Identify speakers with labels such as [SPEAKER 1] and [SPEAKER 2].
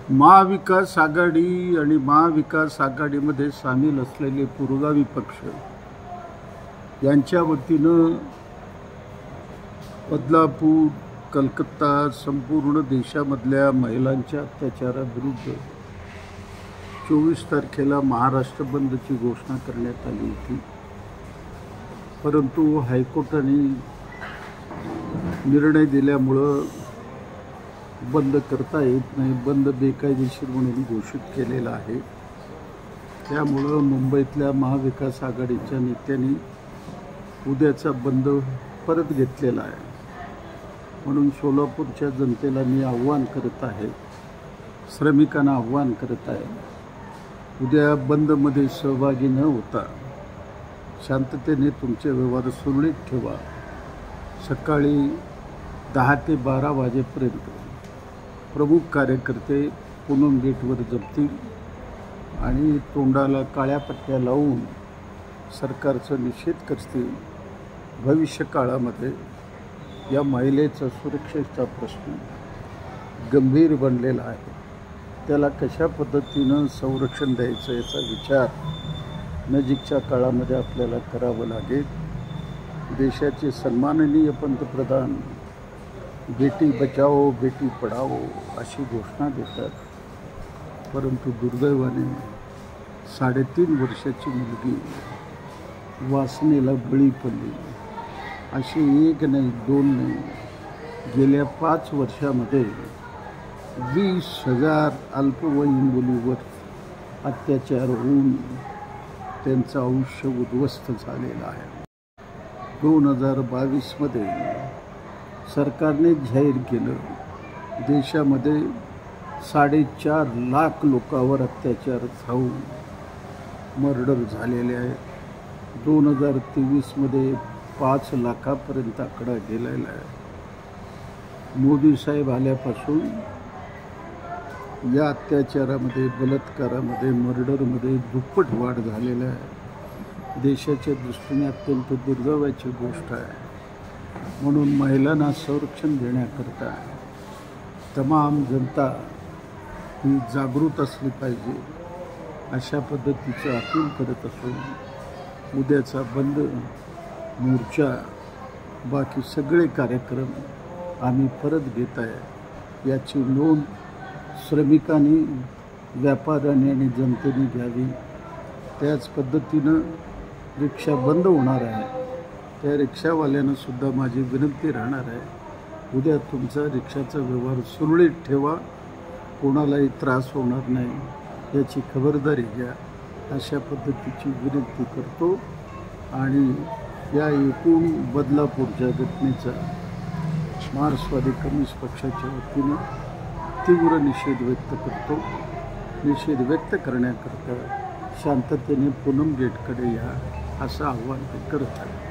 [SPEAKER 1] महाविकास आघाडी आणि महाविकास आघाडीमध्ये सामील असलेले पुरोगामी पक्ष यांच्या वतीनं बदलापूर, कलकत्ता, संपूर्ण देशामधल्या महिलांच्या अत्याचाराविरुद्ध 24 तारखेला महाराष्ट्र बंदची घोषणा करण्यात आली होती. परंतु हायकोर्टाने निर्णय दिल्यामुळं बंद करता येत नाही, बंद बेकायदेशीर म्हणून घोषित केलेला आहे. त्यामुळं मुंबईतल्या महाविकास आघाडीच्या नेत्यांनी उद्याचा बंद परत घेतलेला आहे. म्हणून सोलापूरच्या जनतेला मी आव्हान करत आहे, श्रमिकांना आव्हान करत आहे, उद्या बंदमध्ये सहभागी न होता शांततेने तुमचे व्यवहार सुरळीत ठेवा. सकाळी 10 ते 12 वाजेपर्यंत प्रमुख कार्यकर्ते पूनम गेटवर जमतील आणि तोंडाला काळ्या पट्ट्या लावून सरकारचा निषेध करतील. भविष्य काळामध्ये या महिलेचा सुरक्षेचा प्रश्न गंभीर बनलेला आहे. त्याला कशा पद्धतीनं संरक्षण द्यायचं याचा विचार नजीकच्या काळामध्ये आपल्याला करावं लागेल. देशाचे सन्माननीय पंतप्रधान बेटी बचाओ बेटी पढाओ अशी घोषणा देतात, परंतु दुर्दैवाने 3.5 वर्षाची मुलगी वासनेला बळी पडली. अशी 1 नाही 2 नाही, गेल्या 5 वर्षामध्ये 20,000 अल्पवयीन मुलीवर अत्याचार होऊन त्यांचं आयुष्य उद्ध्वस्त झालेलं आहे. 2022मध्ये सरकारने जाहीर केलं देशामध्ये 4.5 लाख लोकांवर अत्याचार होऊन मर्डर झालेले आहे. 2023मध्ये 5 लाखापर्यंत आकडा गेलेला आहे. मोदी साहेब आल्यापासून या अत्याचारामध्ये, बलात्कारामध्ये, मर्डरमध्ये दुप्पट वाढ झालेला आहे. देशाच्या दृष्टीने अत्यंत दुर्दैवाची गोष्ट आहे. म्हणून महिलांना संरक्षण देण्याकरता तमाम जनता ही जागृत असली पाहिजे, अशा पद्धतीचं अपील करत असून उद्याचा बंद, मोर्चा, बाकी सगळे कार्यक्रम आम्ही परत घेत आहे. याची नोंद श्रमिकांनी, व्यापाऱ्यांनी आणि जनतेने घ्यावी. त्याच पद्धतीनं रिक्षा बंद होणार आहे. त्या रिक्षावाल्यांना सुद्धा माझी विनंती राहणार आहे, उद्या तुमचा रिक्षाचा व्यवहार सुरळीत ठेवा, कोणालाही त्रास होणार नाही याची खबरदारी घ्या, अशा पद्धतीची विनंती करतो. आणि या एकूण बदलापूरच्या घटनेचा मार्क्सवादी कम्युनिस्ट पक्षाच्या वतीनं तीव्र निषेध व्यक्त करतो. निषेध व्यक्त करण्याकरता शांततेने पूनम गेटकडे या असं आव्हान ते करत आहे.